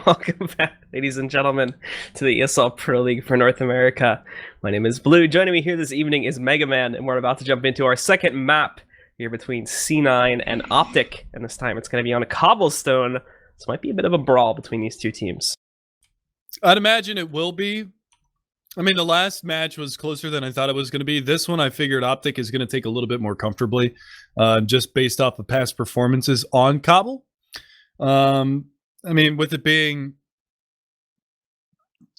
Welcome back, ladies and gentlemen, to the ESL Pro League for North America. My name is Blue. Joining me here this evening is Mega Man, and we're about to jump into our second map here between C9 and OpTic. And this time it's going to be on a cobblestone, so it might be a bit of a brawl between these two teams. I'd imagine it will be. I mean, the last match was closer than I thought it was going to be. This one, I figured OpTic is going to take a little bit more comfortably, just based off of past performances on Cobble. I mean, with it being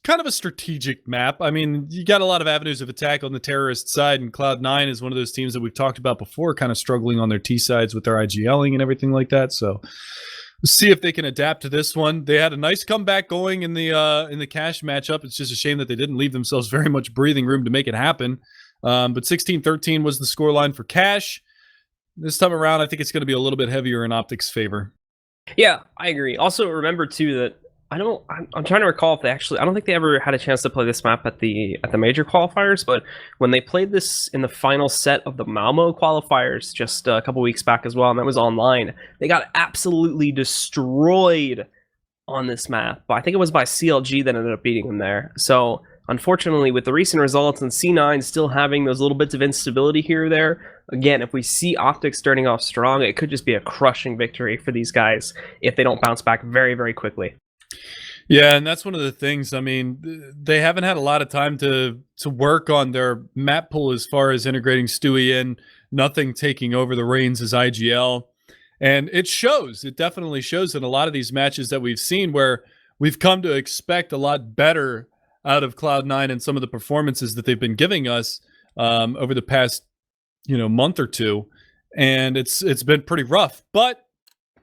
kind of a strategic map, I mean, you got a lot of avenues of attack on the terrorist side, and Cloud9 is one of those teams that we've talked about before, kind of struggling on their T sides with their IGLing and everything like that. So we'll see if they can adapt to this one. They had a nice comeback going in the cash matchup. It's just a shame that they didn't leave themselves very much breathing room to make it happen. But 16-13 was the scoreline for cash. This time around, I think it's going to be a little bit heavier in OpTic's favor. Yeah, I agree. Also, remember too that I'm trying to recall if I don't think they ever had a chance to play this map at the major qualifiers, but when they played this in the final set of the Malmo qualifiers just a couple weeks back as well, and that was online, they got absolutely destroyed on this map, but I think it was by CLG that ended up beating them there. So unfortunately, with the recent results and C9 still having those little bits of instability here or there, again, if we see OpTic starting off strong, it could just be a crushing victory for these guys if they don't bounce back very, very quickly. Yeah, and that's one of the things. I mean, they haven't had a lot of time to work on their map pool as far as integrating Stewie in. Nothing taking over the reins as IGL. And it shows. It definitely shows in a lot of these matches that we've seen where we've come to expect a lot better out of Cloud9 and some of the performances that they've been giving us over the past, month or two. And it's been pretty rough. But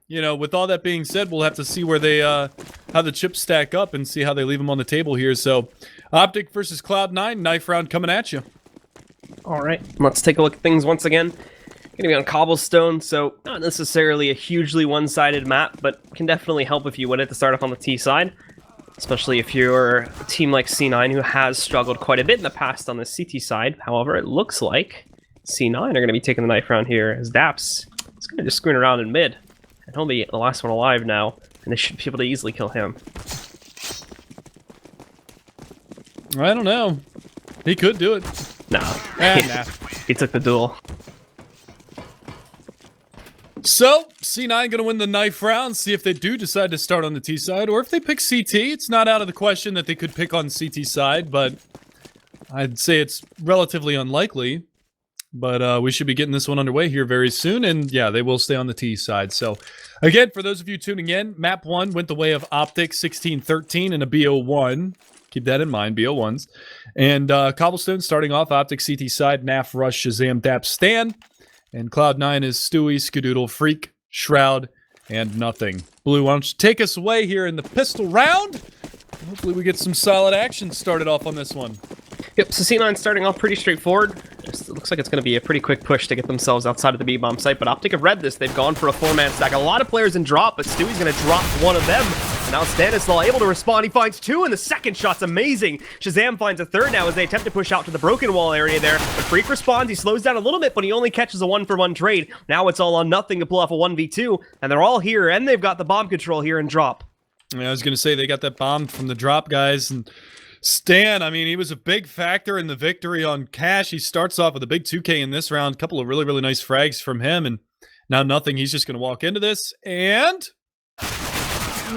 with all that being said, we'll have to see where they how the chips stack up and see how they leave them on the table here. So, OpTic versus Cloud9, knife round coming at you. All right, let's take a look at things once again. Going to be on cobblestone, so not necessarily a hugely one-sided map, but can definitely help if you win it to start off on the T side, especially if you're a team like C9 who has struggled quite a bit in the past on the CT side. However, it looks like C9 are going to be taking the knife round here as Daps is going to just screen around in mid. And he'll be the last one alive now, and they should be able to easily kill him. I don't know. He could do it. Nah. He took the duel. So, C9 going to win the knife round, see if they do decide to start on the T side, or if they pick CT. It's not out of the question that they could pick on CT side, but I'd say it's relatively unlikely. But we should be getting this one underway here very soon, and yeah, they will stay on the T side. So, again, for those of you tuning in, map 1 went the way of OpTic 16-13 and a BO1. Keep that in mind, BO1s. And Cobblestone starting off, OpTic CT side, NAF, Rush, Shazam, Dap, Stan. And Cloud9 is Stewie, Skadoodle, Freak, Shroud, and Nothing. Blue, why don't you take us away here in the pistol round? Hopefully we get some solid action started off on this one. Yep, so C9 starting off pretty straightforward. It looks like it's going to be a pretty quick push to get themselves outside of the B-bomb site, but OpTic have read this. They've gone for a 4-man stack. A lot of players in drop, but Stewie's going to drop one of them. And now Stanislaw able to respond. He finds 2, and the second shot's amazing. Shazam finds a 3rd now as they attempt to push out to the broken wall area there. But Freak responds. He slows down a little bit, but he only catches a 1-for-1 trade. Now it's all on Nothing to pull off a 1v2, and they're all here, and they've got the bomb control here in drop. Yeah, I was going to say they got that bomb from the drop, guys, and Stan, I mean, he was a big factor in the victory on Cash. He starts off with a big 2K in this round. A couple of really, really nice frags from him. And now Nothing. He's just going to walk into this. And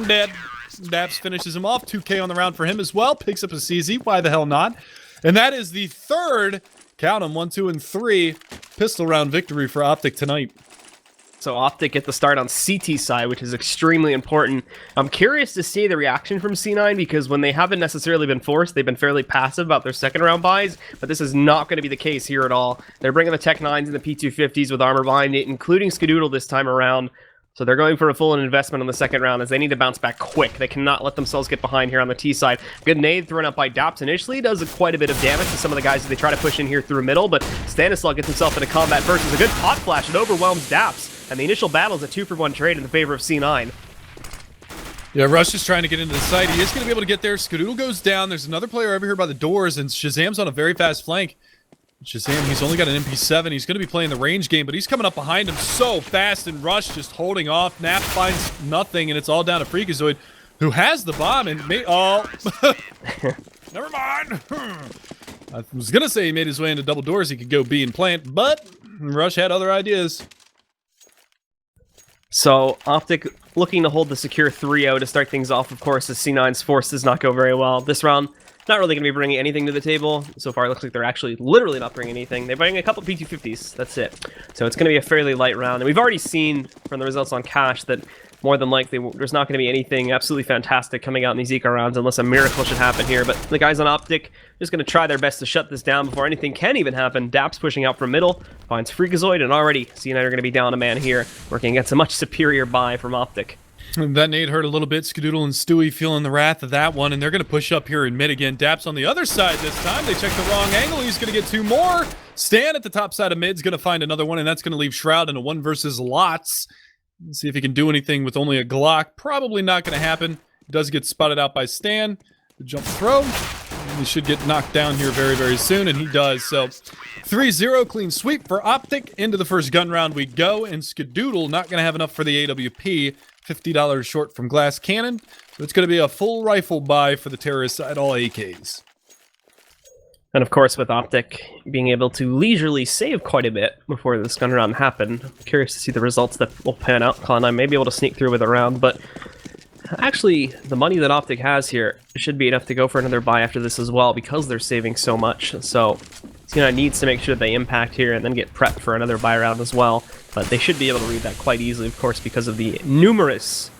dead. Daps finishes him off. 2K on the round for him as well. Picks up a CZ. Why the hell not? And that is the 3rd, count them, 1, 2, and 3, pistol round victory for OpTic tonight. So OpTic get the start on CT side, which is extremely important. I'm curious to see the reaction from C9 because when they haven't necessarily been forced, they've been fairly passive about their second round buys, but this is not going to be the case here at all. They're bringing the Tech 9s and the P250s with armor behind it, including Skadoodle this time around. So they're going for a full investment on the second round as they need to bounce back quick. They cannot let themselves get behind here on the T side. Good nade thrown up by Daps initially. Does quite a bit of damage to some of the guys as they try to push in here through middle, but Stanislaw gets himself into combat first. It's a good pot flash. It overwhelms Daps. And the initial battle is a 2-for-1 trade in the favor of C9. Yeah, Rush is trying to get into the site. He is going to be able to get there. Skadoodle goes down. There's another player over here by the doors, and Shazam's on a very fast flank. Shazam, he's only got an MP7. He's going to be playing the range game, but he's coming up behind him so fast, and Rush just holding off. Nap finds Nothing, and it's all down to Freakazoid, who has the bomb, and oh. Never mind. I was going to say he made his way into double doors. He could go B and plant, but Rush had other ideas. So OpTic looking to hold the secure 3-0 to start things off, of course, as C9's force does not go very well. This round, not really going to be bringing anything to the table. So far, it looks like they're actually literally not bringing anything. They're bringing a couple P250s. That's it. So it's going to be a fairly light round. And we've already seen from the results on Cash that more than likely there's not going to be anything absolutely fantastic coming out in these eco rounds unless a miracle should happen here. But the guys on OpTic just going to try their best to shut this down before anything can even happen. Daps pushing out from middle, finds Freakazoid, and already C9 are going to be down a man here, working against a much superior buy from OpTic. That nade hurt a little bit. Skadoodle and Stewie feeling the wrath of that one, and they're going to push up here in mid again. Daps on the other side this time. They check the wrong angle. He's going to get 2 more. Stan at the top side of mid's going to find another one, and that's going to leave Shroud in a 1 versus lots. Let's see if he can do anything with only a Glock. Probably not going to happen. He does get spotted out by Stan. The jump throw. And he should get knocked down here very, very soon, and he does. So 3-0 clean sweep for OpTic. Into the first gun round we go, and Skadoodle not going to have enough for the AWP. $50 short from glass cannon. So it's going to be a full rifle buy for the terrorists at all AKs. And of course, with OpTic being able to leisurely save quite a bit before this gun round happened, I'm curious to see the results that will pan out. Cloud9 may be able to sneak through with a round, but actually, the money that OpTic has here should be enough to go for another buy after this as well, because they're saving so much. So Cloud9 needs to make sure they impact here and then get prepped for another buy round as well. But they should be able to read that quite easily, of course, because of the numerous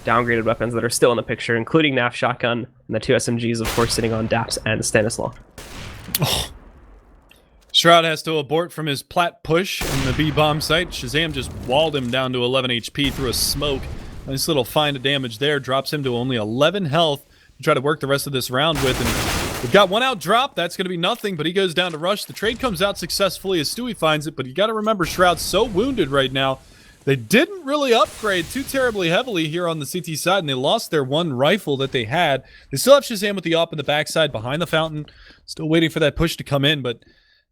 downgraded weapons that are still in the picture, including NAF Shotgun and the 2 SMGs, of course, sitting on Daps and Stanislaw. Oh. Shroud has to abort from his plat push in the B-bomb site. Shazam just walled him down to 11 HP through a smoke. Nice little find of damage there. Drops him to only 11 health to try to work the rest of this round with. And we've got one out drop. That's going to be nothing, but he goes down to rush. The trade comes out successfully as Stewie finds it, but you got to remember Shroud's so wounded right now. They didn't really upgrade too terribly heavily here on the CT side, and they lost their one rifle that they had. They still have Shazam with the op in the backside behind the fountain. Still waiting for that push to come in, but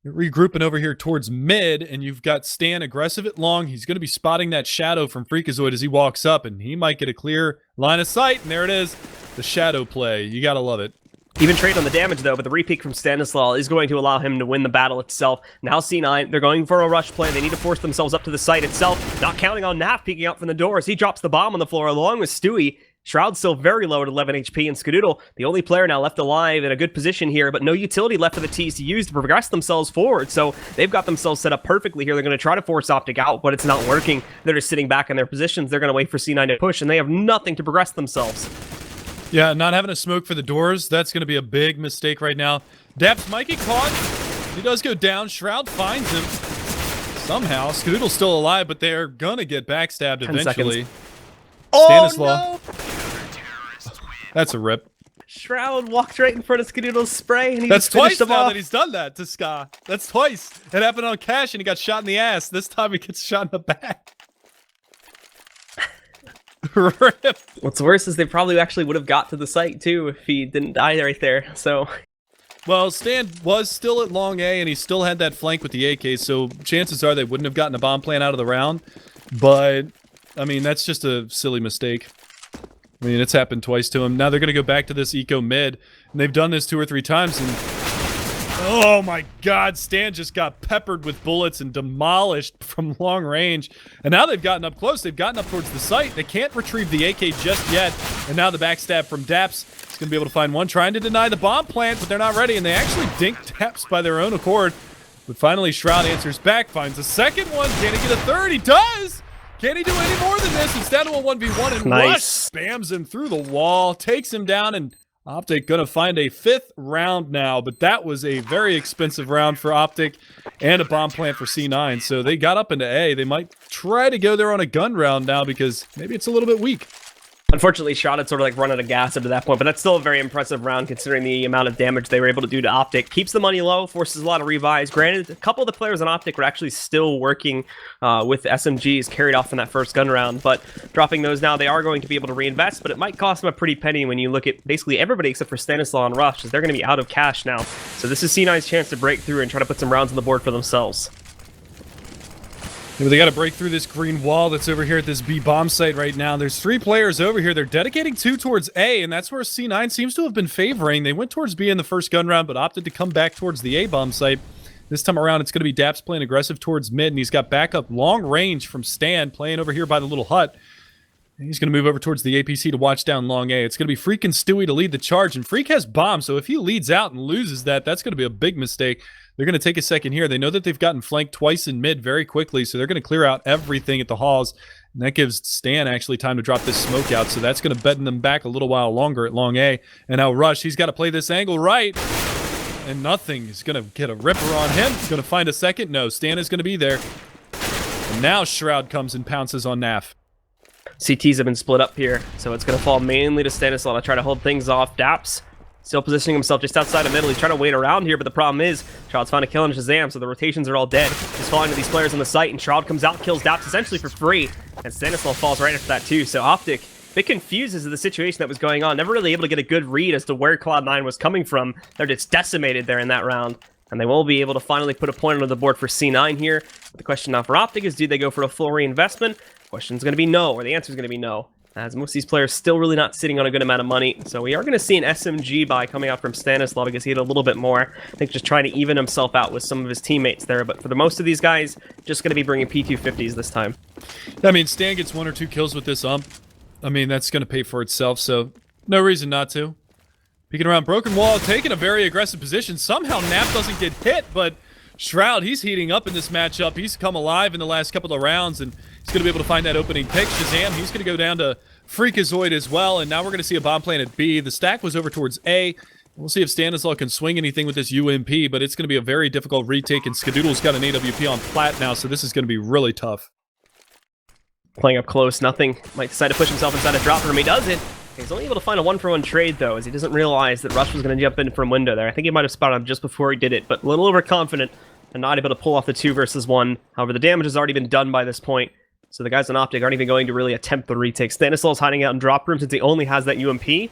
you're regrouping over here towards mid, and you've got Stan aggressive at long. He's going to be spotting that shadow from Freakazoid as he walks up, and he might get a clear line of sight, and there it is. The shadow play. You got to love it. Even trade on the damage, though, but the repeat from Stanislaw is going to allow him to win the battle itself. Now C9, they're going for a rush play. They need to force themselves up to the site itself. Not counting on Naf peeking out from the doors. He drops the bomb on the floor along with Stewie. Shroud's still very low at 11 HP, and Skadoodle, the only player now left alive in a good position here, but no utility left for the T's to use to progress themselves forward, so they've got themselves set up perfectly here. They're going to try to force OpTic out, but it's not working. They're just sitting back in their positions. They're going to wait for C9 to push, and they have nothing to progress themselves. Yeah, not having a smoke for the doors, that's going to be a big mistake right now. Daps might get caught. He does go down. Shroud finds him somehow. Skadoodle's still alive, but they're going to get backstabbed eventually. Stanislaw. Oh, no! That's a rip. Shroud walked right in front of Skadoodle's spray, and he That's just finished twice him now off. that he's done that to Ska. That's twice. It happened on Cash, and he got shot in the ass. This time he gets shot in the back. Rip. What's worse is they probably actually would have got to the site, too, if he didn't die right there, so... Well, Stan was still at long A, and he still had that flank with the AK, so chances are they wouldn't have gotten a bomb plant out of the round. But, I mean, that's just a silly mistake. I mean, it's happened twice to him. Now they're going to go back to this eco mid, and they've done this 2 or 3 times, and... Oh my god, Stan just got peppered with bullets and demolished from long range. And now they've gotten up close. They've gotten up towards the site. They can't retrieve the AK just yet. And now the backstab from Daps is going to be able to find one, trying to deny the bomb plant, but they're not ready. And they actually dink Daps by their own accord. But finally, Shroud answers back, finds a second one. Can he get a third? He does! Can he do any more than this? Instead of a 1v1, and Nice. Rush spams him through the wall, takes him down, and OpTic gonna find a 5th round now, but that was a very expensive round for OpTic and a bomb plant for C9, so they got up into A. They might try to go there on a gun round now because maybe it's a little bit weak. Unfortunately, Shroud had sort of like run out of gas up to that point, but that's still a very impressive round considering the amount of damage they were able to do to OpTic. Keeps the money low, forces a lot of rebuys. Granted, a couple of the players on OpTic were actually still working with SMGs carried off in that first gun round, but dropping those now, they are going to be able to reinvest, but it might cost them a pretty penny when you look at basically everybody except for Stanislaw and Rush, as they're going to be out of cash now. So this is C9's chance to break through and try to put some rounds on the board for themselves. Yeah, they got to break through this green wall that's over here at this B bomb site right now. There's 3 players over here. They're dedicating 2 towards A, and that's where C9 seems to have been favoring. They went towards B in the first gun round, but opted to come back towards the A bomb site. This time around, it's going to be Daps playing aggressive towards mid, and he's got backup long range from Stan playing over here by the little hut. And he's going to move over towards the APC to watch down long A. It's going to be Freak and Stewie to lead the charge, and Freak has bomb, so if he leads out and loses that, that's going to be a big mistake. They're going to take a second here. They know that they've gotten flanked twice in mid very quickly, so they're going to clear out everything at the halls. And that gives Stan actually time to drop this smoke out, so that's going to bed them back a little while longer at long A. And now Rush, he's got to play this angle right. And nothing is going to get a ripper on him. He's going to find a second. No, Stan is going to be there. And now Shroud comes and pounces on Naf. CTs have been split up here, so it's going to fall mainly to Stanislaw to try to hold things off. Daps still positioning himself just outside of middle. He's trying to wait around here, but the problem is Shroud's found a kill on Shazam, so the rotations are all dead. Just falling to these players on the site, and Shroud comes out, kills Daps essentially for free, and Stanislaw falls right after that too. So OpTic, a bit confused as to the situation that was going on, never really able to get a good read as to where Cloud9 was coming from. They're just decimated there in that round, and they will be able to finally put a point on the board for C9 here. But the question now for OpTic is, do they go for a full reinvestment? The question's going to be no, or the answer's going to be no. as most of these players still really not sitting on a good amount of money. So we are going to see an SMG buy coming out from Stanislav because he had a little bit more. I think just trying to even himself out with some of his teammates there. But for the most of these guys, just going to be bringing P250s this time. I mean, Stan gets 1 or 2 kills with this ump. I mean, that's going to pay for itself, so no reason not to. Peeking around Broken Wall, taking a very aggressive position. Somehow Nap doesn't get hit, but Shroud, he's heating up in this matchup. He's come alive in the last couple of rounds, and he's going to be able to find that opening pick. Shazam, he's going to go down to Freakazoid as well, and now we're going to see a bomb plant at B. The stack was over towards A. We'll see if Stanislav can swing anything with this UMP, but it's going to be a very difficult retake, and Skadoodle's got an AWP on plat now, so this is going to be really tough. Playing up close, nothing. Might decide to push himself inside a drop room. He does it. He's only able to find a 1-for-1 trade, though, as he doesn't realize that Rush was going to jump in from window there. I think he might have spotted him just before he did it, but a little overconfident and not able to pull off the 2 versus 1. However, the damage has already been done by this point, so the guys on OpTic aren't even going to really attempt the retake. Stanislav's hiding out in drop room since he only has that UMP. In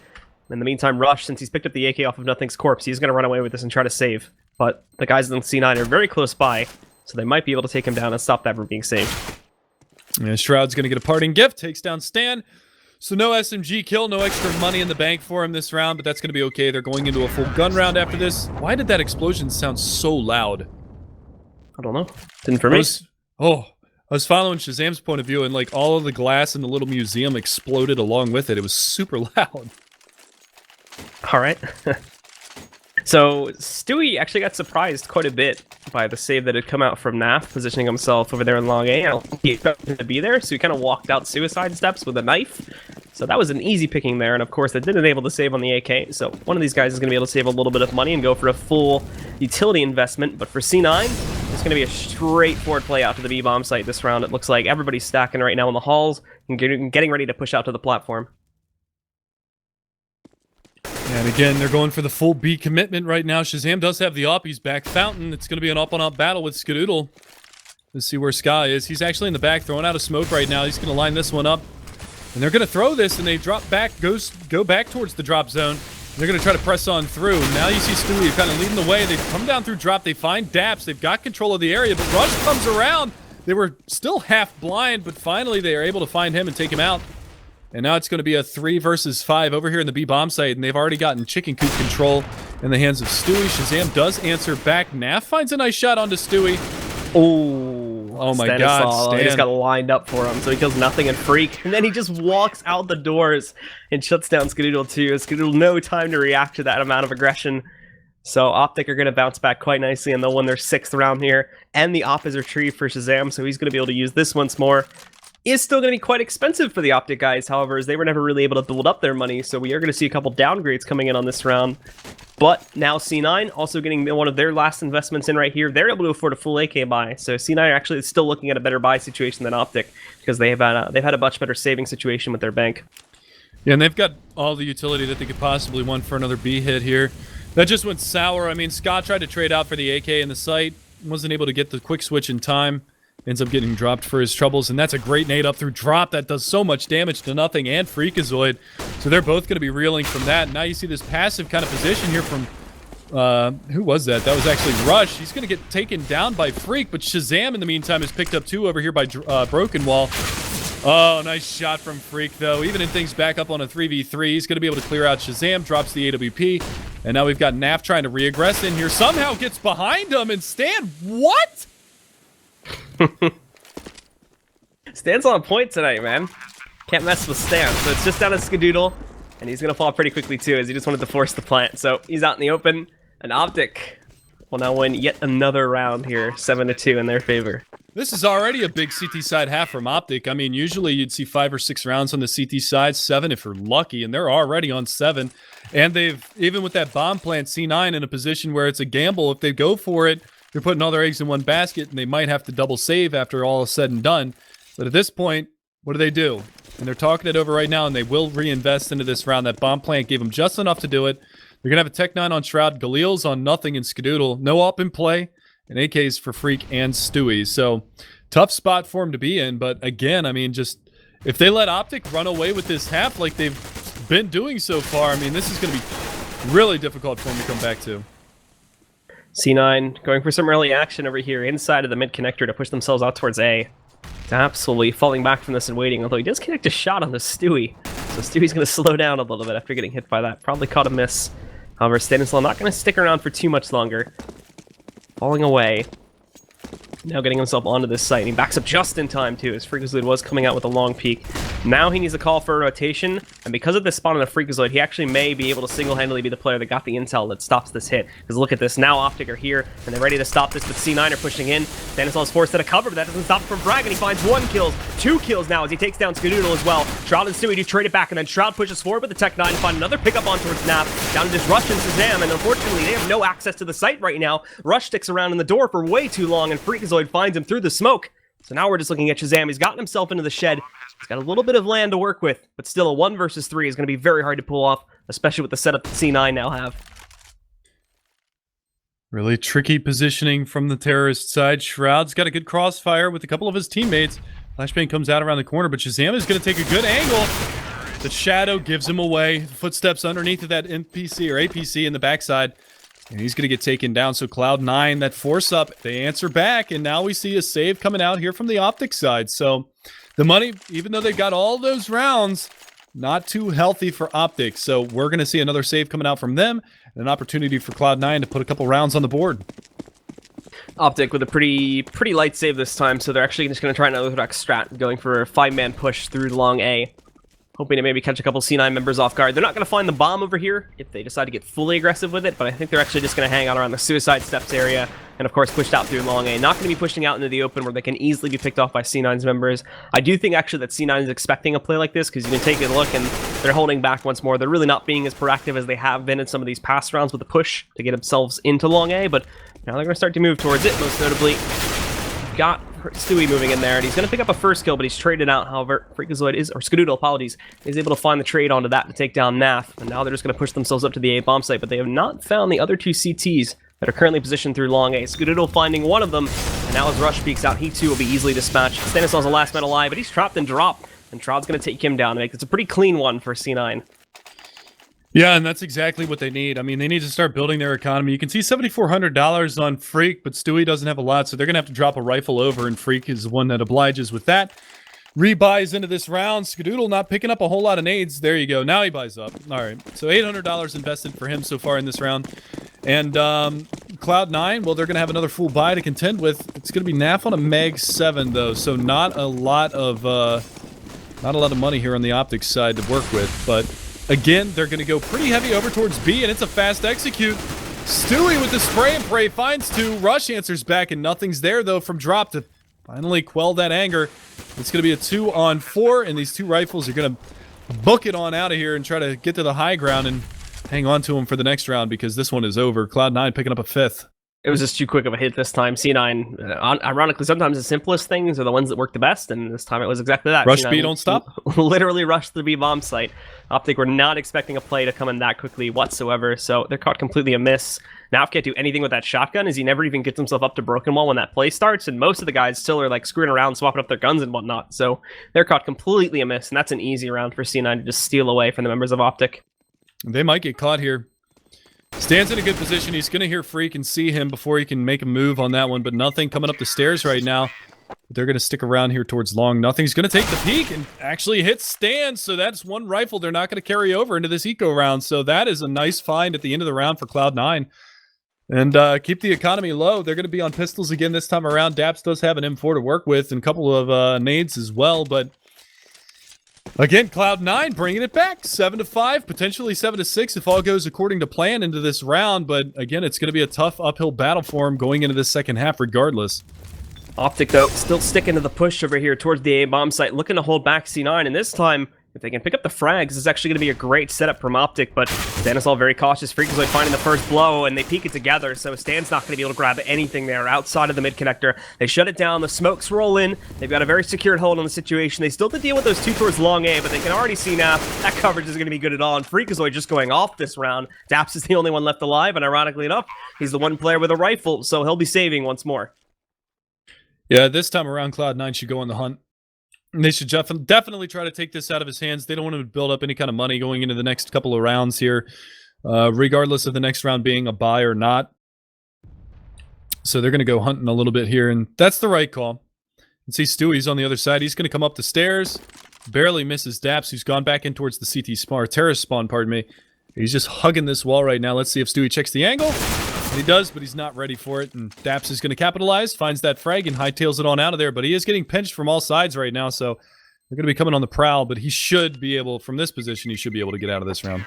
the meantime, Rush, since he's picked up the AK off of Nothing's corpse, he's going to run away with this and try to save. But the guys in C9 are very close by, so they might be able to take him down and stop that from being saved. Yeah, Shroud's going to get a parting gift, takes down Stan. So no SMG kill, no extra money in the bank for him this round, but that's going to be okay. They're going into a full gun round after this. Why did that explosion sound so loud? I don't know. Didn't for me. I was following Shazam's point of view, and like all of the glass in the little museum exploded along with it. It was super loud. All right. So Stewie actually got surprised quite a bit by the save that had come out from Naf, positioning himself over there in long A. I don't think he expected him to be there, so he kind of walked out suicide steps with a knife. So that was an easy picking there, and of course that didn't able to save on the AK. So one of these guys is going to be able to save a little bit of money and go for a full utility investment. But for C9, it's going to be a straightforward play out to the B-bomb site this round. It looks like everybody's stacking right now in the halls and getting ready to push out to the platform. And again, they're going for the full B commitment right now. Shazam does have the op. He's back Fountain. It's going to be an up-on-up battle with Skadoodle. Let's see where Sky is. He's actually in the back throwing out a smoke right now. He's going to line this one up. And they're going to throw this, and they drop back, go back towards the drop zone. They're going to try to press on through. Now you see Stewie kind of leading the way. They come down through drop. They find Daps. They've got control of the area, but Rush comes around. They were still half blind, but finally they are able to find him and take him out. And now it's going to be a 3 versus 5 over here in the B bomb site, and they've already gotten chicken coop control in the hands of Stewie. Shazam does answer back. Naf finds a nice shot onto Stewie. Oh my God, Stan. He just got lined up for him, so he kills Nothing and Freak, and then he just walks out the doors and shuts down Skadoodle too. Skadoodle no time to react to that amount of aggression. So OpTic are going to bounce back quite nicely, and they'll win their 6th round here. And the op is retrieved for Shazam, so he's going to be able to use this once more. Is still going to be quite expensive for the OpTic guys, however, as they were never really able to build up their money, so we are going to see a couple downgrades coming in on this round. But now C9 also getting one of their last investments in right here. They're able to afford a full AK buy, so C9 are actually still looking at a better buy situation than OpTic, because they've had a much better saving situation with their bank. Yeah, and they've got all the utility that they could possibly want for another B hit here. That just went sour. I mean, Scott tried to trade out for the AK in the site, wasn't able to get the quick switch in time. Ends up getting dropped for his troubles, and that's a great nade up through drop that does so much damage to Nothing and Freakazoid. So they're both going to be reeling from that. Now you see this passive kind of position here from, who was that? That was actually Rush. He's going to get taken down by Freak, but Shazam in the meantime has picked up 2 over here by Broken Wall. Oh, nice shot from Freak, though. Even in things back up on a 3v3, he's going to be able to clear out Shazam, drops the AWP, and now we've got Naf trying to re-aggress in here. Somehow gets behind him, and Stan, what? Stan's on point tonight, man. Can't mess with Stan. So it's just down to Skadoodle, and he's gonna fall pretty quickly too, as he just wanted to force the plant. So he's out in the open, and OpTic will now win yet another round here, 7-2 in their favor. This is already a big CT side half from OpTic. I mean, usually you'd see 5 or 6 rounds on the CT side, 7 if you're lucky, and they're already on 7. And they've, even with that bomb plant, C9 in a position where it's a gamble. If they go for it, they're putting all their eggs in one basket, and they might have to double save after all is said and done. But at this point, what do? And they're talking it over right now, and they will reinvest into this round. That bomb plant gave them just enough to do it. They're going to have a Tech 9 on Shroud, Galil's on Nothing, and Skadoodle. No op in play, and AKs for Freak and Stewie. So, tough spot for him to be in. But again, I mean, just if they let OpTic run away with this half like they've been doing so far, I mean, this is going to be really difficult for them to come back to. C9 going for some early action over here inside of the mid connector to push themselves out towards A. Absolutely falling back from this and waiting, although he does connect a shot on the Stewie. So Stewie's going to slow down a little bit after getting hit by that. Probably caught a miss. However, Stanislaw not going to stick around for too much longer. Falling away. Now getting himself onto this site, and he backs up just in time, too, as Freakazoid was coming out with a long peek. Now he needs a call for a rotation, and because of this spawn on the Freakazoid, he actually may be able to single-handedly be the player that got the intel that stops this hit. Because look at this, now OpTic are here, and they're ready to stop this, but C9 are pushing in. Stanislaw's forced out of cover, but that doesn't stop him from bragging. He finds 1 kill, 2 kills now as he takes down Skadoodle as well. Shroud and Stewie do trade it back, and then Shroud pushes forward with the Tech 9 to find another pickup on towards Nap. Down to this Rush and Shazam, and unfortunately, they have no access to the site right now. Rush sticks around in the door for way too long, and Freakazoid finds him through the smoke. So now we're just looking at Shazam. He's gotten himself into the shed. He's got a little bit of land to work with, but still a 1 versus 3 is going to be very hard to pull off, especially with the setup that C9 now have. Really tricky positioning from the terrorist side. Shroud's got a good crossfire with a couple of his teammates. Flashbang comes out around the corner, but Shazam is going to take a good angle. The shadow gives him away. Footsteps underneath of that NPC or APC in the backside. And he's going to get taken down. So Cloud9, that force up, they answer back. And now we see a save coming out here from the OpTic side. So the money, even though they got all those rounds, not too healthy for OpTic. So we're going to see another save coming out from them. And an opportunity for Cloud9 to put a couple rounds on the board. OpTic with a pretty light save this time. So they're actually just going to try an unorthodox strat, going for a 5-man push through long A. Hoping to maybe catch a couple C9 members off guard. They're not going to find the bomb over here if they decide to get fully aggressive with it, but I think they're actually just going to hang out around the suicide steps area, and of course pushed out through long A. Not going to be pushing out into the open where they can easily be picked off by C9's members. I do think actually that C9 is expecting a play like this, because you can take a look and they're holding back once more. They're really not being as proactive as they have been in some of these past rounds with the push to get themselves into long A, but now they're going to start to move towards it, most notably. Got Stewie moving in there, and he's going to pick up a first kill, but he's traded out. However, Freakazoid is, or Skadoodle, apologies, is able to find the trade onto that to take down Nath, and now they're just going to push themselves up to the A bomb site, but they have not found the other 2 CTs that are currently positioned through long A. Skadoodle finding one of them, and now as Rush peeks out, he too will be easily dispatched. Stanislaw's the last man alive, but he's trapped and dropped, and Shroud's going to take him down to make this a pretty clean one for C9. Yeah, and that's exactly what they need. I mean, they need to start building their economy. You can see $7,400 on Freak, but Stewie doesn't have a lot, so they're going to have to drop a rifle over, and Freak is the one that obliges with that. Rebuys into this round. Skadoodle not picking up a whole lot of nades. There you go. Now he buys up. All right, so $800 invested for him so far in this round. And Cloud9, well, they're going to have another full buy to contend with. It's going to be NAF on a Meg 7, though, so not a lot of money here on the OpTic side to work with, but again, they're going to go pretty heavy over towards B, and it's a fast execute. Stewie with the spray and pray finds 2. Rush answers back, and nothing's there, though, from drop to finally quell that anger. It's going to be a 2-on-4, and these 2 rifles are going to book it on out of here and try to get to the high ground and hang on to them for the next round, because this one is over. Cloud9 picking up a 5th. It was just too quick of a hit this time. C9, ironically, sometimes the simplest things are the ones that work the best, and this time it was exactly that. Rush B, don't stop. Literally rushed the B bomb site. OpTic were not expecting a play to come in that quickly whatsoever, so they're caught completely amiss. Nav can't do anything with that shotgun, as he never even gets himself up to Broken Wall when that play starts, and most of the guys still are like screwing around, swapping up their guns and whatnot, so they're caught completely amiss, and that's an easy round for C9 to just steal away from the members of OpTic. They might get caught here. Stands in a good position. He's going to hear Freak and see him before he can make a move on that one, but nothing coming up the stairs right now. They're going to stick around here towards long. Nothing's going to take the peek and actually hit Stan, so that's 1 rifle they're not going to carry over into this eco round, so that is a nice find at the end of the round for Cloud9. And keep the economy low. They're going to be on pistols again this time around. Daps does have an M4 to work with and a couple of nades as well, but again, Cloud9 bringing it back, 7-5, potentially 7-6 if all goes according to plan into this round. But again, it's going to be a tough uphill battle for him going into this second half regardless. OpTic, though, still sticking to the push over here towards the A bomb site, looking to hold back C9, and this time, if they can pick up the frags, this is actually going to be a great setup from OpTic, but Stanislaw very cautious. Freakazoid finding the first blow, and they peek it together, so Stan's not going to be able to grab anything there outside of the mid connector. They shut it down, the smokes roll in, they've got a very secured hold on the situation. They still have to deal with those 2 towards long A, but they can already see now that coverage is going to be good at all, and Freakazoid just going off this round. Daps is the only one left alive, and ironically enough, he's the one player with a rifle, so he'll be saving once more. Yeah, this time around, Cloud9 should go on the hunt. They should definitely try to take this out of his hands. They don't want him to build up any kind of money going into the next couple of rounds here, regardless of the next round being a buy or not. So they're going to go hunting a little bit here, and that's the right call. You can see Stewie's on the other side. He's going to come up the stairs. Barely misses Daps, who's gone back in towards the CT spawn, or terrace spawn, pardon me. He's just hugging this wall right now. Let's see if Stewie checks the angle. And he does, but he's not ready for it. And Daps is going to capitalize, finds that frag, and hightails it on out of there. But he is getting pinched from all sides right now, so they're going to be coming on the prowl. But he should be able, from this position, he should be able to get out of this round.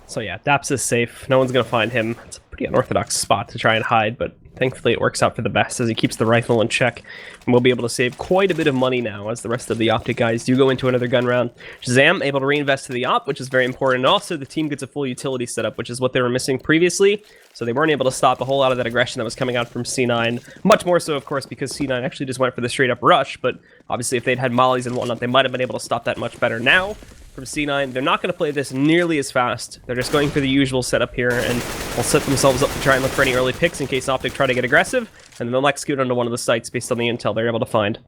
So yeah, Daps is safe. No one's going to find him. It's a pretty unorthodox spot to try and hide, but thankfully it works out for the best as he keeps the rifle in check. And we'll be able to save quite a bit of money now as the rest of the OpTic guys do go into another gun round. Shazam able to reinvest to the op, which is very important. And also the team gets a full utility setup, which is what they were missing previously. So they weren't able to stop a whole lot of that aggression that was coming out from C9. Much more so, of course, because C9 actually just went for the straight up rush. But obviously if they'd had mollies and whatnot, they might have been able to stop that much better. Now, from C9, they're not going to play this nearly as fast. They're just going for the usual setup here, and they'll set themselves up to try and look for any early picks in case OpTic try to get aggressive, and then they'll execute onto one of the sites based on the intel they're able to find.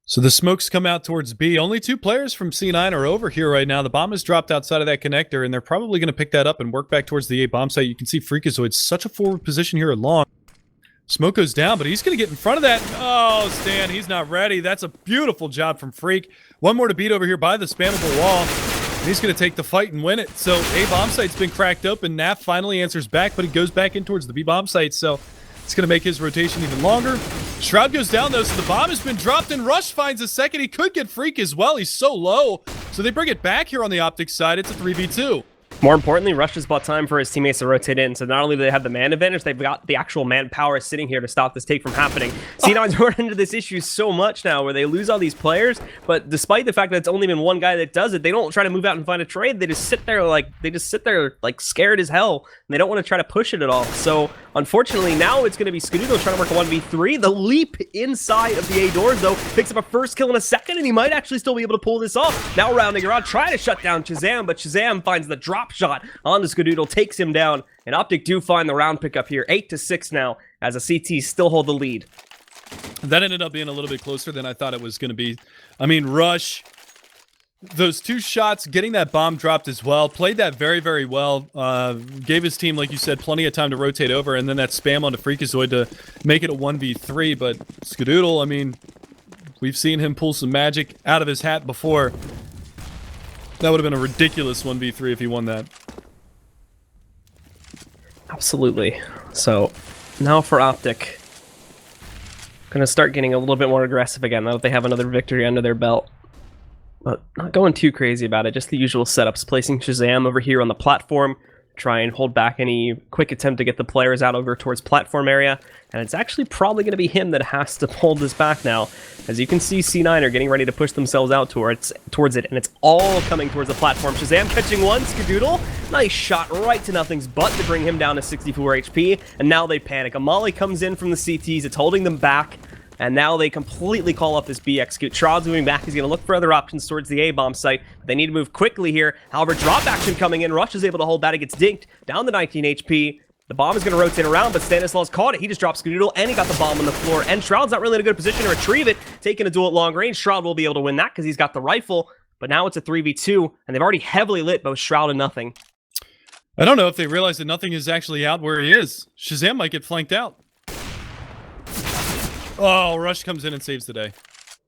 So the smokes come out towards B. Only 2 players from C9 are over here right now. The bomb is dropped outside of that connector, and they're probably going to pick that up and work back towards the A bomb site. You can see Freakazoid such a forward position here at long. Smoke goes down, but he's going to get in front of that. Oh, Stan, he's not ready. That's a beautiful job from Freak. One more to beat over here by the spammable wall. And he's going to take the fight and win it. So A bomb site's been cracked open. Naf finally answers back, but he goes back in towards the B bomb site. So it's going to make his rotation even longer. Shroud goes down, though, so the bomb has been dropped, and Rush finds a second. He could get Freak as well. He's so low. So they bring it back here on the OpTic side. It's a 3v2. More importantly, Rush has bought time for his teammates to rotate in, so not only do they have the man advantage, they've got the actual manpower sitting here to stop this take from happening. C9's run into this issue so much now where they lose all these players, but despite the fact that it's only been one guy that does it, they don't try to move out and find a trade. They just sit there like scared as hell, and they don't want to try to push it at all. So unfortunately, now it's going to be Scududo trying to work a 1v3. The leap inside of the A doors, though, picks up a first kill in a second, and he might actually still be able to pull this off. Now rounding around, trying to shut down Shazam, but Shazam finds the drop shot onto Scudoodle, takes him down, and OpTic do find the round pickup here. 8-6 now, as the CT still hold the lead. That ended up being a little bit closer than I thought it was going to be. I mean, Rush, those 2 shots, getting that bomb dropped as well, played that very, very well. Gave his team, like you said, plenty of time to rotate over, and then that spam onto Freakazoid to make it a 1v3. But Scudoodle, I mean, we've seen him pull some magic out of his hat before. That would have been a ridiculous 1v3 if he won that. Absolutely. So now for OpTic, gonna start getting a little bit more aggressive again now that they have another victory under their belt. But not going too crazy about it, just the usual setups. Placing Shazam over here on the platform, try and hold back any quick attempt to get the players out over towards platform area. And it's actually probably going to be him that has to hold this back now. As you can see, C9 are getting ready to push themselves out towards it, and it's all coming towards the platform. Shazam catching one, Scudoodle. Nice shot right to nothing's butt to bring him down to 64 HP. And now they panic. A molly comes in from the CTs. It's holding them back. And now they completely call off this B execute. Shroud's moving back. He's going to look for other options towards the A-bomb site. They need to move quickly here. However, drop action coming in. Rush is able to hold that. It gets dinked down to 19 HP. The bomb is going to rotate around, but Stanislaus caught it. He just drops Scudoodle, and he got the bomb on the floor. And Shroud's not really in a good position to retrieve it. Taking a duel at long range, Shroud will be able to win that because he's got the rifle. But now it's a 3v2, and they've already heavily lit both Shroud and Nothing. I don't know if they realize that Nothing is actually out where he is. Shazam might get flanked out. Oh, Rush comes in and saves the day.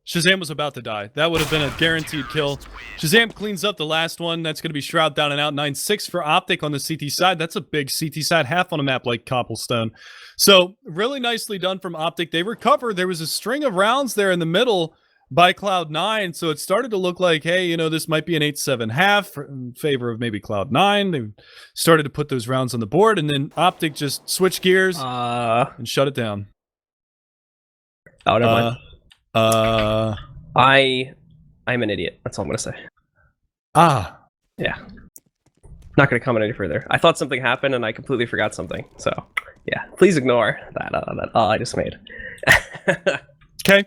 Shazam was about to die. That would have been a guaranteed kill. Shazam cleans up the last one. That's going to be Shroud down and out. 9-6 for OpTic on the CT side. That's a big CT side half on a map like Cobblestone. So really nicely done from OpTic. They recover. There was a string of rounds there in the middle by Cloud9. So it started to look like, hey, you know, this might be an 8-7 half in favor of maybe Cloud9. They started to put those rounds on the board, and then OpTic just switched gears and shut it down. Oh, never mind. I'm an idiot. That's all I'm gonna say. Yeah. Not gonna comment any further. I thought something happened and I completely forgot something. So yeah, please ignore that I just made. Okay.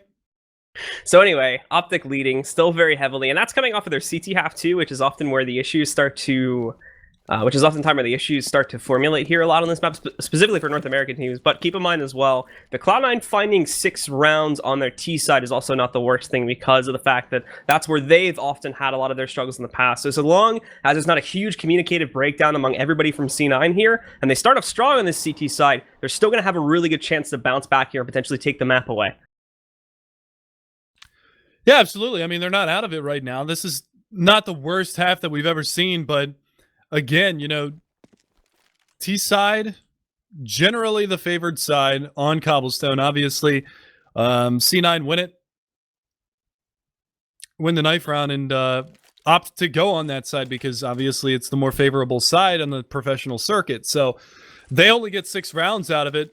So anyway, OpTic leading still very heavily, and that's coming off of their CT half too, which is often where the issues start to which is oftentimes where the issues start to formulate here a lot on this map, specifically for North American teams. But keep in mind as well, the Cloud9 finding 6 rounds on their T side is also not the worst thing, because of the fact that that's where they've often had a lot of their struggles in the past. So long as there's not a huge communicative breakdown among everybody from C9 here, and they start off strong on this CT side, they're still going to have a really good chance to bounce back here and potentially take the map away. Yeah, absolutely. I mean, they're not out of it right now. This is not the worst half that we've ever seen, but again, you know, T side, generally the favored side on Cobblestone. Obviously, C9 win the knife round, and opt to go on that side because obviously it's the more favorable side on the professional circuit. So they only get 6 rounds out of it.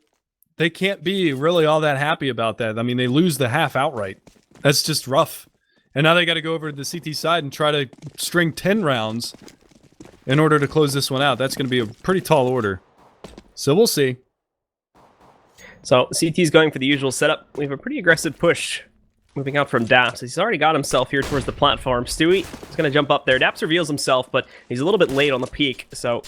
They can't be really all that happy about that. I mean, they lose the half outright. That's just rough. And now they got to go over to the CT side and try to string 10 rounds in order to close this one out. That's going to be a pretty tall order. So we'll see. So CT's going for the usual setup. We have a pretty aggressive push moving out from Daps. He's already got himself here towards the platform. Stewie is going to jump up there. Daps reveals himself, but he's a little bit late on the peak, so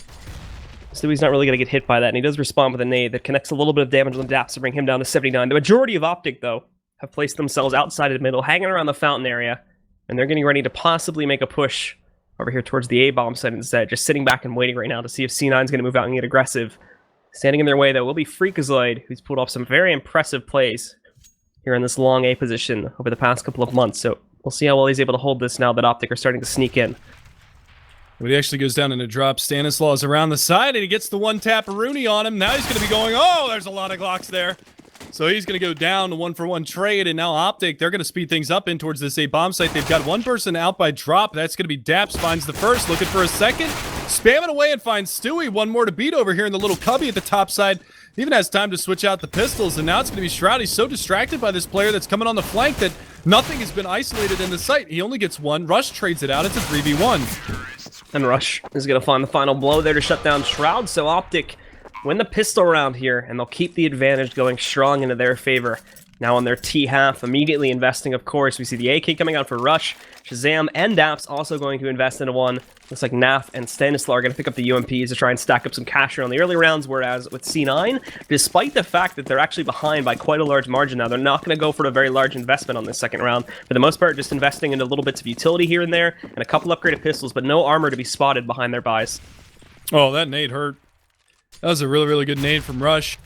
Stewie's not really going to get hit by that, and he does respond with a nade that connects a little bit of damage on Daps to bring him down to 79. The majority of OpTic, though, have placed themselves outside of the middle, hanging around the fountain area, and they're getting ready to possibly make a push over here towards the A-bomb site instead, just sitting back and waiting right now to see if C9's going to move out and get aggressive. Standing in their way, though, will be Freakazoid, who's pulled off some very impressive plays here in this long A position over the past couple of months, so we'll see how well he's able to hold this now that OpTic are starting to sneak in. But he actually goes down in a drop. Stanislaus around the side, and he gets the one tap-a-rooney on him. Now he's going to be going, oh, there's a lot of Glocks there. So he's going to go down to 1-for-1 trade, and now OpTic, they're going to speed things up in towards this A-bomb site. They've got one person out by drop. That's going to be Daps, finds the first, looking for a second. Spamming away and finds Stewie. One more to beat over here in the little cubby at the top side. Even has time to switch out the pistols, and now it's going to be Shroud. He's so distracted by this player that's coming on the flank that nothing has been isolated in the site. He only gets one. Rush trades it out. It's a 3v1. And Rush is going to find the final blow there to shut down Shroud, so OpTic win the pistol round here, and they'll keep the advantage going strong into their favor. Now on their T half, immediately investing, of course. We see the AK coming out for Rush. Shazam and Daps also going to invest into one. Looks like Naf and Stanislaus are going to pick up the UMPs to try and stack up some cash here on the early rounds, whereas with C9, despite the fact that they're actually behind by quite a large margin now, they're not going to go for a very large investment on this second round. For the most part, just investing into little bits of utility here and there, and a couple upgraded pistols, but no armor to be spotted behind their buys. Oh, that nade hurt. That was a really, really good nade from Rush.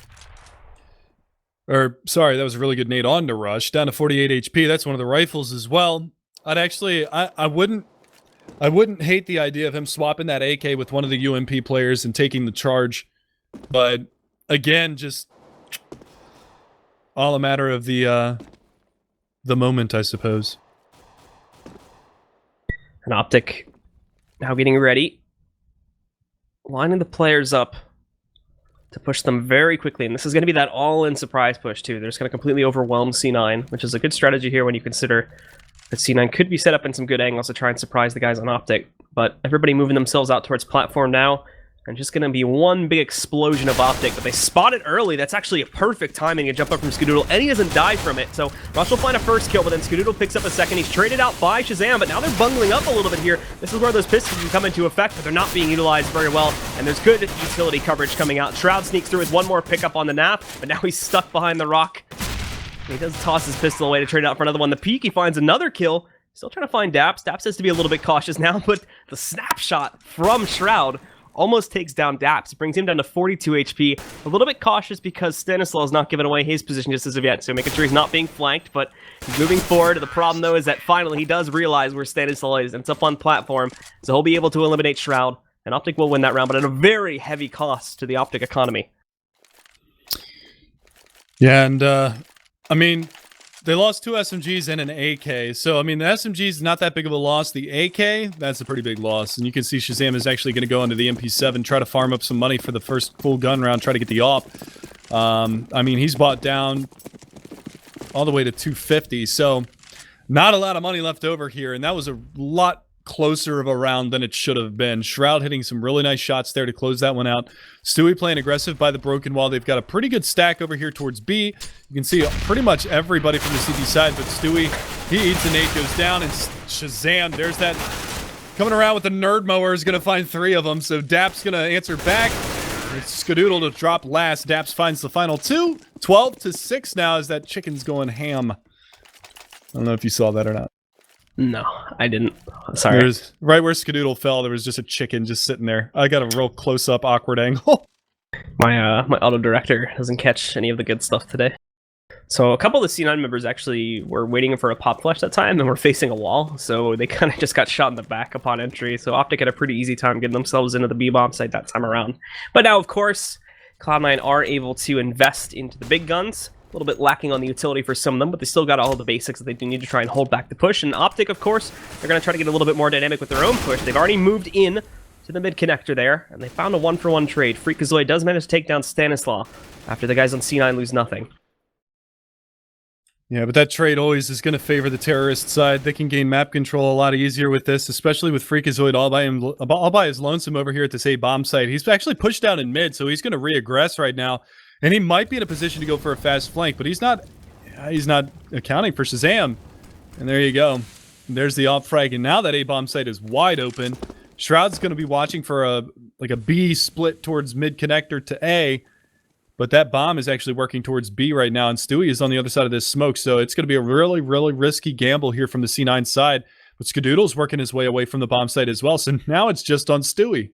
Or, sorry, that was a really good nade on to Rush. Down to 48 HP. That's one of the rifles as well. I wouldn't hate the idea of him swapping that AK with one of the UMP players and taking the charge. But, again, just all a matter of the moment, I suppose. And OpTic now getting ready. Lining the players up to push them very quickly, and this is going to be that all-in surprise push too. They're just going to completely overwhelm C9, which is a good strategy here when you consider that C9 could be set up in some good angles to try and surprise the guys on OpTic. But everybody moving themselves out towards platform now, and just going to be one big explosion of OpTic. But they spot it early. That's actually a perfect timing to jump up from Skadoodle, and he doesn't die from it. So Rush will find a first kill, but then Skadoodle picks up a second. He's traded out by Shazam, but now they're bungling up a little bit here. This is where those pistols can come into effect, but they're not being utilized very well, and there's good utility coverage coming out. Shroud sneaks through with one more pickup on the nap, but now he's stuck behind the rock. He does toss his pistol away to trade out for another one. The peak, he finds another kill. Still trying to find Daps. Daps has to be a little bit cautious now, but the snapshot from Shroud almost takes down Daps. It brings him down to 42 HP. A little bit cautious because Stanislaus is not giving away his position just as of yet, so making sure he's not being flanked, but he's moving forward. The problem, though, is that finally he does realize where Stanislaus is, and it's up on platform, so he'll be able to eliminate Shroud, and OpTic will win that round, but at a very heavy cost to the OpTic economy. Yeah, and, I mean, they lost 2 SMGs and an AK. So, I mean, the SMG is not that big of a loss. The AK, that's a pretty big loss. And you can see Shazam is actually going to go into the MP7, try to farm up some money for the first full gun round, try to get the AWP. I mean, he's bought down all the way to 250. So, not a lot of money left over here. And that was a lot closer of a round than it should have been. Shroud hitting some really nice shots there to close that one out. Stewie playing aggressive by the broken wall. They've got a pretty good stack over here towards B. You can see pretty much everybody from the CT side, but Stewie, he eats an 8, goes down, and Shazam, there's that coming around with the nerd mower is going to find 3 of them. So Dap's going to answer back. It's Skadoodle to drop last. Daps finds the final 2. 12-6 now as that chicken's going ham. I don't know if you saw that or not. No, I didn't. Sorry. There's, right where Skadoodle fell, there was just a chicken just sitting there. I got a real close-up, awkward angle. My auto director doesn't catch any of the good stuff today. So a couple of the C9 members actually were waiting for a pop flash that time and were facing a wall, so they kind of just got shot in the back upon entry. So OpTic had a pretty easy time getting themselves into the B-bomb site that time around. But now, of course, Cloud9 are able to invest into the big guns. A little bit lacking on the utility for some of them, but they still got all the basics that they do need to try and hold back the push. And OpTic, of course, they're going to try to get a little bit more dynamic with their own push. They've already moved in to the mid connector there, and they found a 1-for-1 trade. Freakazoid does manage to take down Stanislaw after the guys on C9 lose nothing. Yeah, but that trade always is going to favor the terrorist side. They can gain map control a lot easier with this, especially with Freakazoid all by his lonesome over here at this A bomb site. He's actually pushed down in mid, so he's going to re-aggress right now, and he might be in a position to go for a fast flank, but he's not accounting for Shazam. And there you go. There's the op frag, and now that A bomb site is wide open. Shroud's going to be watching for a B split towards mid connector to A. But that bomb is actually working towards B right now, and Stewie is on the other side of this smoke, so it's going to be a really, really risky gamble here from the C9 side. But Skadoodle's working his way away from the bomb site as well, so now it's just on Stewie.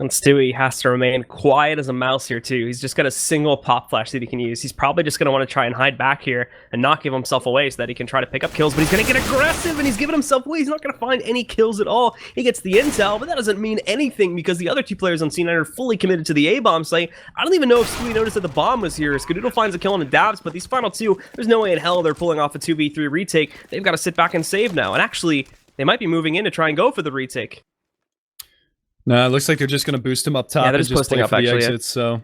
And Stewie has to remain quiet as a mouse here, too. He's just got a single pop flash that he can use. He's probably just going to want to try and hide back here and not give himself away so that he can try to pick up kills, but he's going to get aggressive, and he's giving himself away. He's not going to find any kills at all. He gets the intel, but that doesn't mean anything because the other 2 players on C9 are fully committed to the A-bomb site. I don't even know if Stewie noticed that the bomb was here. Skadoodle finds a kill on the Dabs, but these final 2, there's no way in hell they're pulling off a 2v3 retake. They've got to sit back and save now, and actually, they might be moving in to try and go for the retake. No, it looks like they're just going to boost him up top. Yeah, they're and just posting up, for the actually. exits, so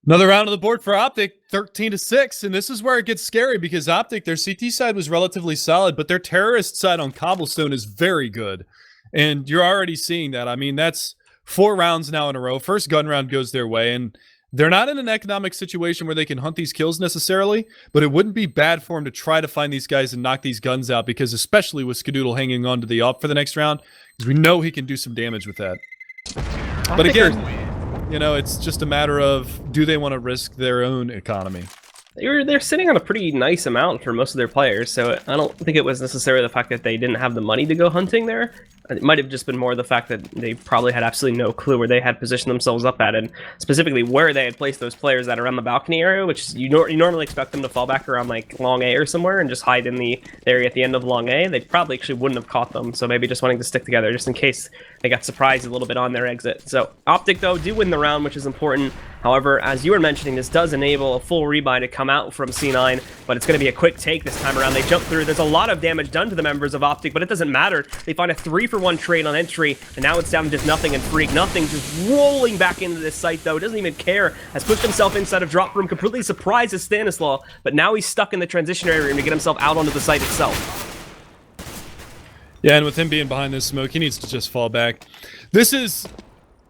another round on the board for OpTic, 13-6, and this is where it gets scary because OpTic, their CT side was relatively solid, but their terrorist side on Cobblestone is very good, and you're already seeing that. I mean, that's 4 rounds now in a row. First gun round goes their way, and they're not in an economic situation where they can hunt these kills necessarily, but it wouldn't be bad for them to try to find these guys and knock these guns out, because especially with Skadoodle hanging on to the op for the next round, because we know he can do some damage with that. But again, you know, it's just a matter of, do they want to risk their own economy? They're sitting on a pretty nice amount for most of their players, so I don't think it was necessarily the fact that they didn't have the money to go hunting there. It might have just been more the fact that they probably had absolutely no clue where they had positioned themselves up at, and specifically where they had placed those players that are on the balcony area, which you normally expect them to fall back around like long A or somewhere and just hide in the area at the end of long A. They probably actually wouldn't have caught them, so maybe just wanting to stick together just in case they got surprised a little bit on their exit. So OpTic, though, do win the round, which is important. However, as you were mentioning, this does enable a full rebuy to come out from C9, but it's going to be a quick take this time around. They jump through. There's a lot of damage done to the members of OpTic, but it doesn't matter. They find a 3-for-1 trade on entry, and now it's down to just nothing and Freak. Nothing just rolling back into this site, though. Doesn't even care. Has pushed himself inside of drop room, completely surprises Stanislaw, but now he's stuck in the transitionary room to get himself out onto the site itself. Yeah, and with him being behind this smoke, he needs to just fall back. This is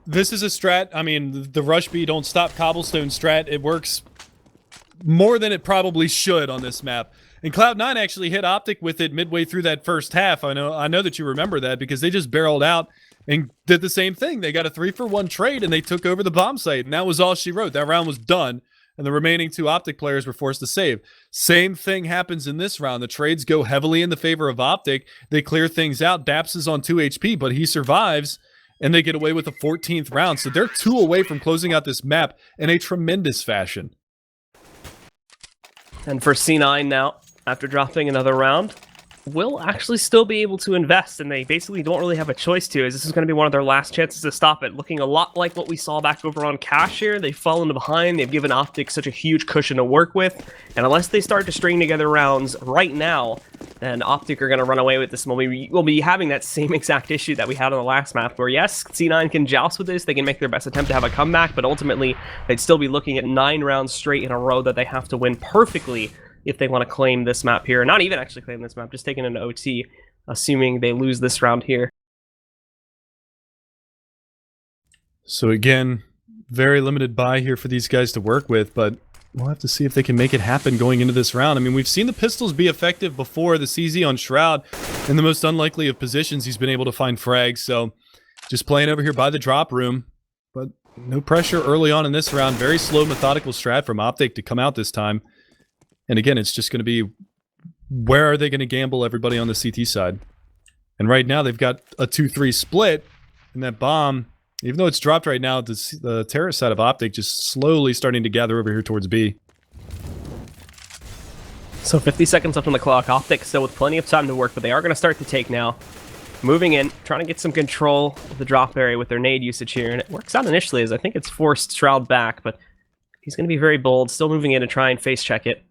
a strat. I mean, the rush B don't stop cobblestone strat. It works more than it probably should on this map. And Cloud9 actually hit OpTic with it midway through that first half. I know that you remember that because they just barreled out and did the same thing. They got a 3-for-1 trade and they took over the bomb site, and that was all she wrote. That round was done, and the remaining 2 OpTic players were forced to save. Same thing happens in this round. The trades go heavily in the favor of OpTic. They clear things out. Daps is on 2 HP, but he survives, and they get away with the 14th round. So they're 2 away from closing out this map in a tremendous fashion. And for C9 now, after dropping another round, will actually still be able to invest, and they basically don't really have a choice to, as this is going to be one of their last chances to stop it. Looking a lot like what we saw back over on Cash here. They've fallen behind. They've given OpTic such a huge cushion to work with, and unless they start to string together rounds right now, then OpTic are going to run away with this. We'll be having that same exact issue that we had on the last map, where yes, C9 can joust with this. They can make their best attempt to have a comeback, but ultimately they'd still be looking at 9 rounds straight in a row that they have to win perfectly if they want to claim this map here. Not even actually claim this map, just taking an OT, assuming they lose this round here. So again, very limited buy here for these guys to work with, but we'll have to see if they can make it happen going into this round. I mean, we've seen the pistols be effective before. The CZ on Shroud, in the most unlikely of positions, he's been able to find frags. So just playing over here by the drop room, but no pressure early on in this round. Very slow, methodical strat from OpTic to come out this time. And again, it's just going to be, where are they going to gamble everybody on the CT side? And right now they've got a 2-3 split, and that bomb, even though it's dropped right now, the terrorist side of OpTic just slowly starting to gather over here towards B. So 50 seconds left on the clock. OpTic still with plenty of time to work, but they are going to start the take now. Moving in, trying to get some control of the drop area with their nade usage here, and it works out initially as I think it's forced Shroud back, but he's going to be very bold, still moving in to try and face check it.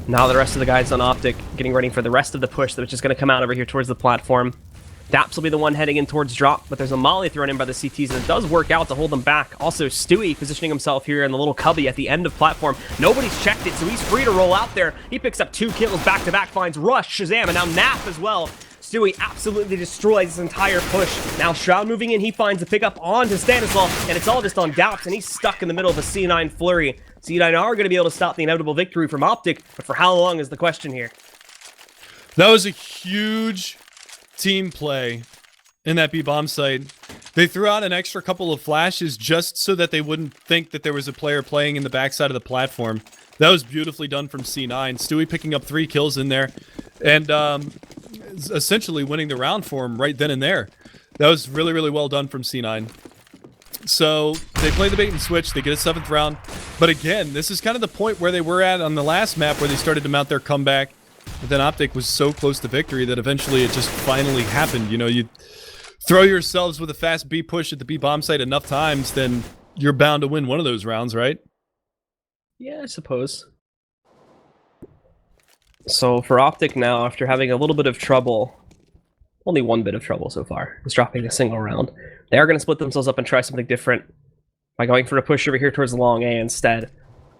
Now the rest of the guys on OpTic getting ready for the rest of the push that's just going to come out over here towards the platform. Daps will be the one heading in towards drop, but there's a molly thrown in by the CTs, and it does work out to hold them back. Also, Stewie positioning himself here in the little cubby at the end of platform. Nobody's checked it, so he's free to roll out there. He picks up 2 kills back-to-back, finds Rush, Shazam, and now Nap as well. Stewie absolutely destroys his entire push. Now Shroud moving in, he finds a pickup onto Stanislaw, and it's all just on Daps, and he's stuck in the middle of a C9 flurry. C9 are going to be able to stop the inevitable victory from OpTic, but for how long is the question here? That was a huge team play in that B-bomb site. They threw out an extra couple of flashes just so that they wouldn't think that there was a player playing in the backside of the platform. That was beautifully done from C9. Stewie picking up 3 kills in there, and essentially winning the round for him right then and there. That was really, really well done from C9. So they play the bait and switch. They get a 7th round. But again, this is kind of the point where they were at on the last map where they started to mount their comeback. But then OpTic was so close to victory that eventually it just finally happened. You know, you throw yourselves with a fast B push at the B bomb site enough times, then you're bound to win one of those rounds, right? Yeah, I suppose. So for OpTic now, after having a little bit of trouble, only one bit of trouble so far, is dropping a single round, they are going to split themselves up and try something different by going for a push over here towards the long A instead.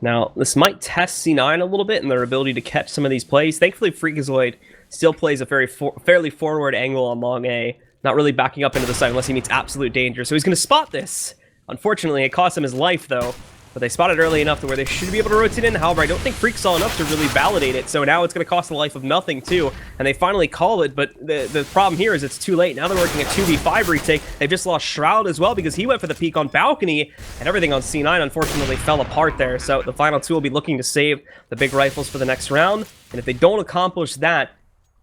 Now, this might test C9 a little bit in their ability to catch some of these plays. Thankfully, Freakazoid still plays a fairly forward angle on long A, not really backing up into the side unless he meets absolute danger. So he's going to spot this. Unfortunately, it cost him his life, though. But they spotted early enough to where they should be able to rotate in. However, I don't think Freak saw enough to really validate it. So now it's going to cost the life of nothing, too. And they finally call it, but the problem here is it's too late. Now they're working a 2v5 retake. They've just lost Shroud as well because he went for the peek on balcony, and everything on C9, unfortunately, fell apart there. So the final 2 will be looking to save the big rifles for the next round. And if they don't accomplish that,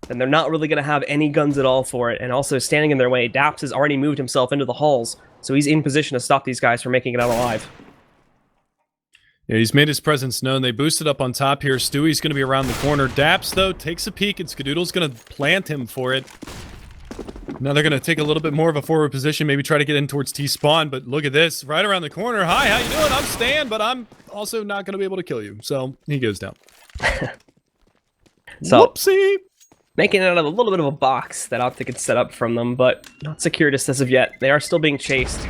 then they're not really going to have any guns at all for it. And also, standing in their way, Daps has already moved himself into the halls. So he's in position to stop these guys from making it out alive. Yeah, he's made his presence known. They boosted up on top here. Stewie's going to be around the corner. Daps, though, takes a peek, and Skadoodle's going to plant him for it. Now they're going to take a little bit more of a forward position, maybe try to get in towards T-spawn, but look at this. Right around the corner. Hi, how you doing? I'm Stan, but I'm also not going to be able to kill you. So he goes down. So, whoopsie! Making it out of a little bit of a box that OpTic had set up from them, but not secure just as of yet. They are still being chased.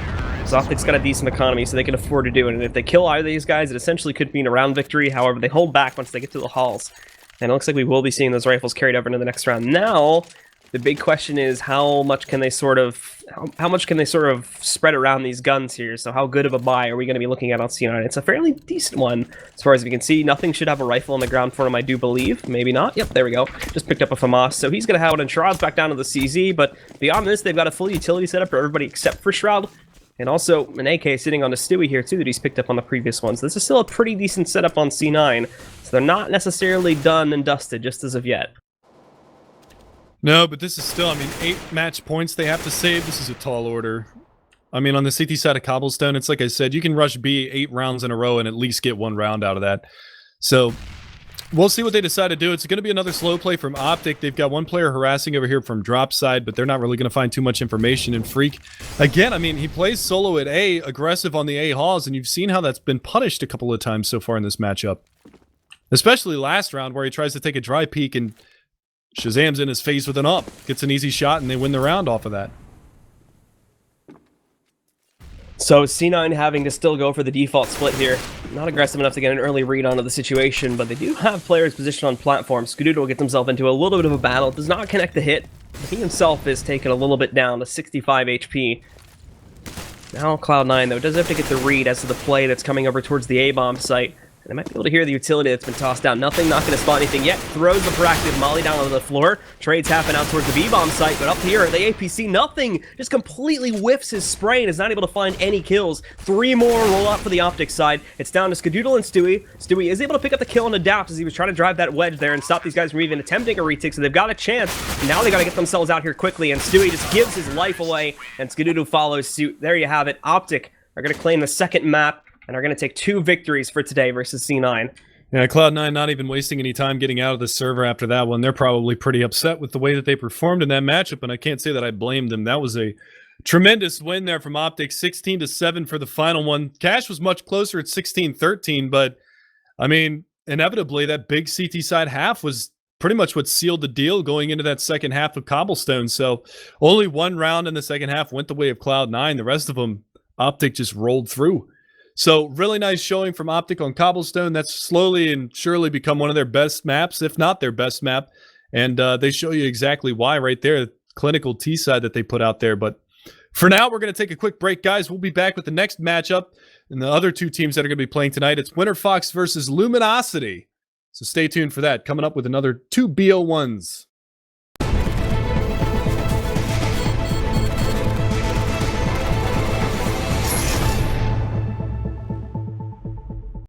So OpTic's got a decent economy, so they can afford to do it. And if they kill either of these guys, it essentially could mean a round victory. However, they hold back once they get to the halls. And it looks like we will be seeing those rifles carried over into the next round. Now, the big question is how much can they sort of spread around these guns here? So how good of a buy are we going to be looking at on C9? It's a fairly decent one, as far as we can see. Nothing should have a rifle on the ground for him, I do believe. Maybe not. Yep, there we go. Just picked up a FAMAS, so he's going to have it, and Shroud's back down to the CZ. But beyond this, they've got a full utility setup for everybody except for Shroud. And also an AK sitting on a Stewie here too that he's picked up on the previous ones. This is still a pretty decent setup on C9, so they're not necessarily done and dusted just as of yet. No, but this is still, I mean, 8 match points they have to save. This is a tall order. I mean, on the CT side of Cobblestone, it's like I said, you can rush B 8 rounds in a row and at least get 1 round out of that. So we'll see what they decide to do. It's going to be another slow play from OpTic. They've got one player harassing over here from drop side, but they're not really going to find too much information. And Freak, again, I mean, he plays solo at A, aggressive on the A halls, and you've seen how that's been punished a couple of times so far in this matchup. Especially last round where he tries to take a dry peek and Shazam's in his face with an up. Gets an easy shot, and they win the round off of that. So C9 having to still go for the default split here. Not aggressive enough to get an early read onto the situation, but they do have players positioned on platforms. Skadoodle gets himself into a little bit of a battle. Does not connect the hit. He himself is taken a little bit down to 65 HP. Now Cloud9, though, does have to get the read as to the play that's coming over towards the A-bomb site. And I might be able to hear the utility that's been tossed down. Nothing, not going to spot anything yet. Throws the proactive molly down onto the floor. Trades happen out towards the B-bomb site, but up here at the APC, nothing. Just completely whiffs his spray and is not able to find any kills. 3 more roll out for the OpTic side. It's down to Skadoodle and Stewie. Stewie is able to pick up the kill and adapt as he was trying to drive that wedge there and stop these guys from even attempting a retake, so they've got a chance. Now they got to get themselves out here quickly, and Stewie just gives his life away, and Skadoodle follows suit. There you have it. OpTic are going to claim the second map and are going to take 2 victories for today versus C9. Yeah, Cloud9 not even wasting any time getting out of the server after that one. They're probably pretty upset with the way that they performed in that matchup, and I can't say that I blamed them. That was a tremendous win there from OpTic, 16-7 for the final one. Cash was much closer at 16-13, but, I mean, inevitably, that big CT side half was pretty much what sealed the deal going into that second half of Cobblestone. So only 1 round in the second half went the way of Cloud9. The rest of them, OpTic just rolled through. So really nice showing from OpTic on Cobblestone. That's slowly and surely become one of their best maps, if not their best map. And they show you exactly why right there, the clinical T side that they put out there. But for now, we're going to take a quick break, guys. We'll be back with the next matchup and the other 2 teams that are going to be playing tonight. It's Winter Fox versus Luminosity. So stay tuned for that. Coming up with another 2 BO1s.